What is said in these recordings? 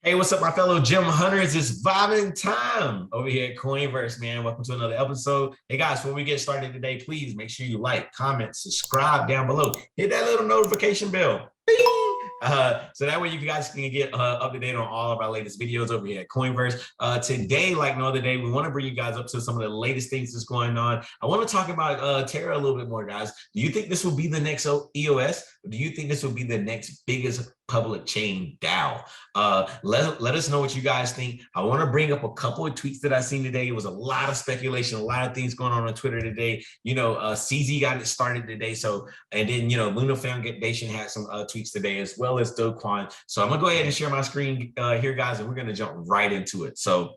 Hey, what's up, my fellow gem hunters? It's vibing time over here at Coinverse, man. Welcome to another episode. Hey, guys, before we get started today, please make sure you like, comment, subscribe down below. Hit that little notification bell. Bing! So that way you guys can get up to date on all of our latest videos over here at Coinverse. Today, like no other day, we want to bring you guys up to some of the latest things that's going on. I want to talk about Terra a little bit more, guys. Do you think this will be the next EOS? Or do you think this will be the next biggest public chain DAO? Let us know what you guys think. I want to bring up a couple of tweets that I seen today. It was a lot of speculation, a lot of things going on Twitter today. You know, CZ got it started today. So, and then, you know, Luna Foundation had some tweets today, as well as Do Kwon. So I'm gonna go ahead and share my screen here, guys, and we're gonna jump right into it. So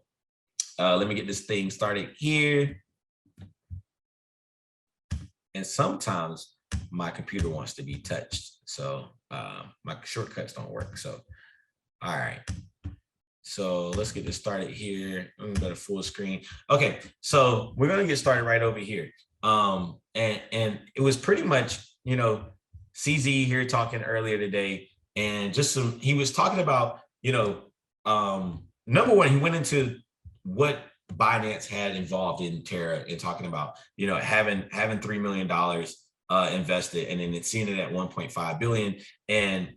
let me get this thing started here. And sometimes my computer wants to be touched. So my shortcuts don't work. So, all right. So let's get this started here. I'm gonna go to full screen. Okay, so we're gonna get started right over here. And it was pretty much, you know, CZ here talking earlier today, and just some, he was talking about, you know, number one, he went into what Binance had involved in Terra and talking about, you know, having $3 million invested, and then it's seeing it at 1.5 billion, and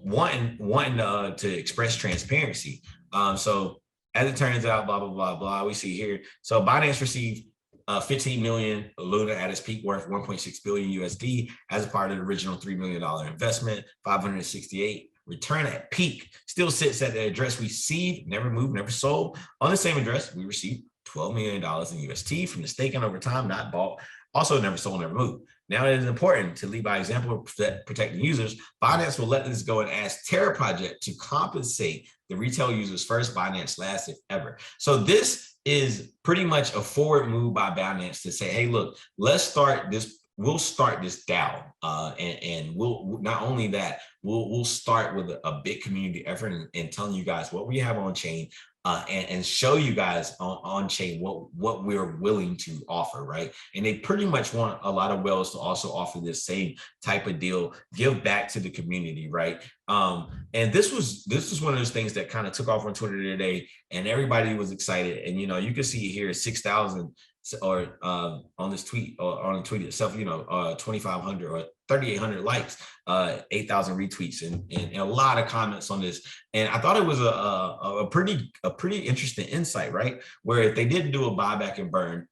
wanting to express transparency. So as it turns out, blah, blah, blah, blah, we see here. So Binance received 15 million Luna at its peak worth 1.6 billion USD as a part of the original $3 million investment. 568 return at peak still sits at the address received, never moved, never sold. On the same address, we received $12 million in UST from the staking over time, not bought. Also never sold, never moved. Now it is important to lead by example, protecting users. Binance will let this go and ask Terra project to compensate the retail users first Binance last, if ever. So this is pretty much a forward move by Binance to say, hey, look, let's start this. We'll start this DAO, and we'll not only that, we'll start with a big community effort and telling you guys what we have on chain, and show you guys on chain what we're willing to offer, right? And they pretty much want a lot of whales to also offer this same type of deal, give back to the community, right? And this was one of those things that kind of took off on Twitter today, and everybody was excited. And you know, you can see here 6,000 or on this tweet, or on the tweet itself, you know, 2,500 or 3,800 likes, 8,000 retweets, and a lot of comments on this. And I thought it was a pretty interesting insight, right? Where if they didn't do a buyback and burn,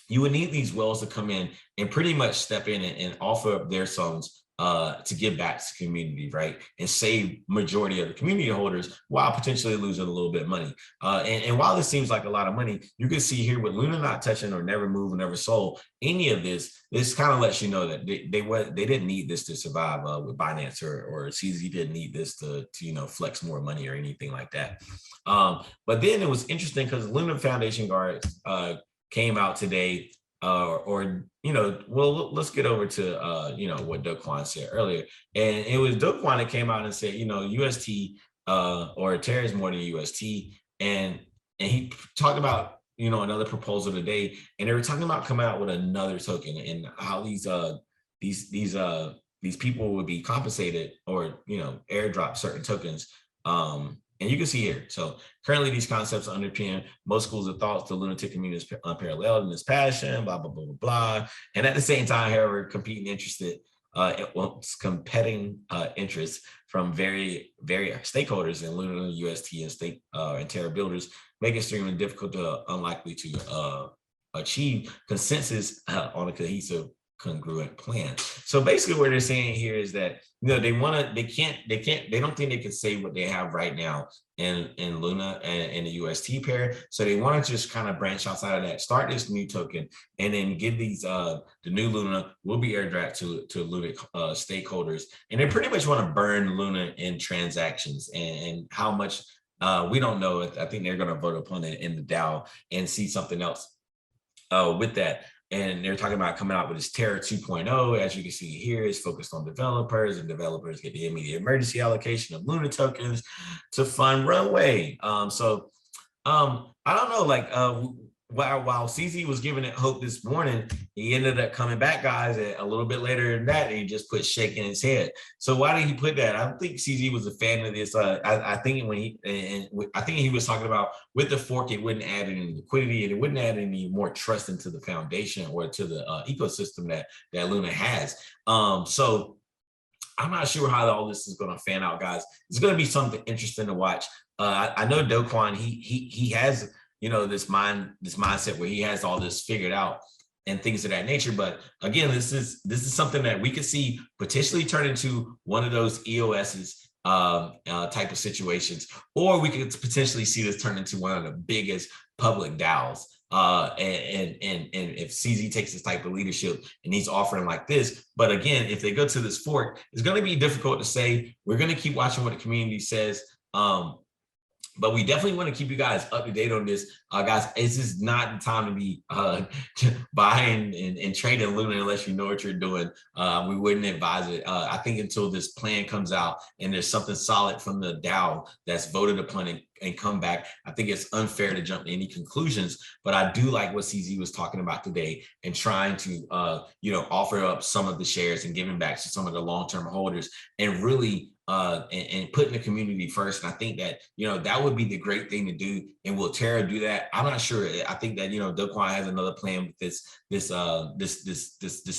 you would need these whales to come in and pretty much step in and offer up their sums to give back to the community, right? And save majority of the community holders while potentially losing a little bit of money. And while this seems like a lot of money, you can see here with Luna not touching or never moved, never sold any of this, this kind of lets you know that they didn't need this to survive with Binance, or CZ didn't need this to you know, flex more money or anything like that. But then it was interesting because Luna Foundation guards came out today, or you know, well, let's get over to you know, what Do Kwon said earlier, and it was Do Kwon that came out and said, you know, UST or Terra is more than UST, and he talked about, you know, another proposal today, and they were talking about coming out with another token and how these people would be compensated, or you know, airdrop certain tokens. And you can see here, so currently these concepts underpin most schools of thought. The lunatic community is unparalleled in this passion, blah, blah, blah, blah, blah. And at the same time, however, competing interests from very stakeholders in Luna, UST, and stake and Terra builders make it extremely difficult to unlikely to achieve consensus on a cohesive, congruent plan. So basically what they're saying here is that, you know, they don't think they can say what they have right now in Luna and the UST pair. So they want to just kind of branch outside of that, start this new token, and then give these the new Luna will be airdropped to Luna stakeholders. And they pretty much want to burn Luna in transactions, and how much we don't know. I think they're going to vote upon it in the DAO and see something else with that. And they're talking about coming out with this Terra 2.0. As you can see here, it's focused on developers, and developers get the immediate emergency allocation of Luna tokens to fund runway. I don't know, like while CZ was giving it hope this morning, he ended up coming back, guys, a little bit later than that, and he just put shaking his head. So why did he put that? I don't think CZ was a fan of this. I think I think he was talking about with the fork, it wouldn't add any liquidity, and it wouldn't add any more trust into the foundation or to the ecosystem that Luna has. So I'm not sure how all this is going to fan out, guys. It's going to be something interesting to watch. I know Do Kwon, he has, you know, this mindset where he has all this figured out and things of that nature. But again, this is something that we could see potentially turn into one of those EOSs type of situations, or we could potentially see this turn into one of the biggest public DAOs. And if CZ takes this type of leadership and he's offering like this, but again, if they go to this fork, it's going to be difficult to say. We're going to keep watching what the community says. But we definitely want to keep you guys up to date on this. Guys, this is not the time to be buying and trading Luna unless you know what you're doing. We wouldn't advise it. I think until this plan comes out and there's something solid from the DAO that's voted upon and come back, I think it's unfair to jump to any conclusions. But I do like what CZ was talking about today and trying to, you know, offer up some of the shares and giving back to some of the long-term holders and really and putting the community first. And I think that, you know, that would be the great thing to do. And will Terra do that? I'm not sure. I think that, you know, Do Kwon has another plan with this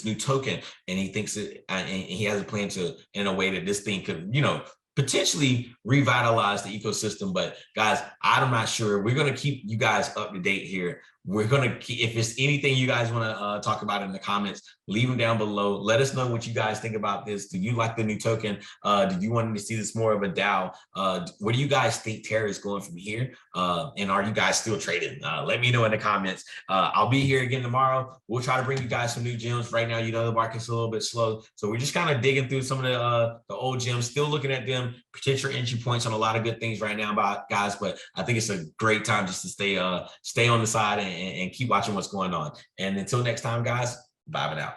new token, and he thinks it, and he has a plan to, in a way that this thing could, you know, potentially revitalize the ecosystem. But guys, I'm not sure. We're going to keep you guys up to date here. We're going to keep, if it's anything you guys want to talk about in the comments, leave them down below. Let us know what you guys think about this. Do you like the new token? Did you want to see this more of a DAO? Where do you guys think Terra is going from here? And are you guys still trading? Let me know in the comments. I'll be here again tomorrow. We'll try to bring you guys some new gems. Right now, you know, the market's a little bit slow. So we're just kind of digging through some of the old gems, still looking at them, potential entry points on a lot of good things right now, guys. But I think it's a great time just to stay on the side and keep watching what's going on. And until next time, guys, bye for now.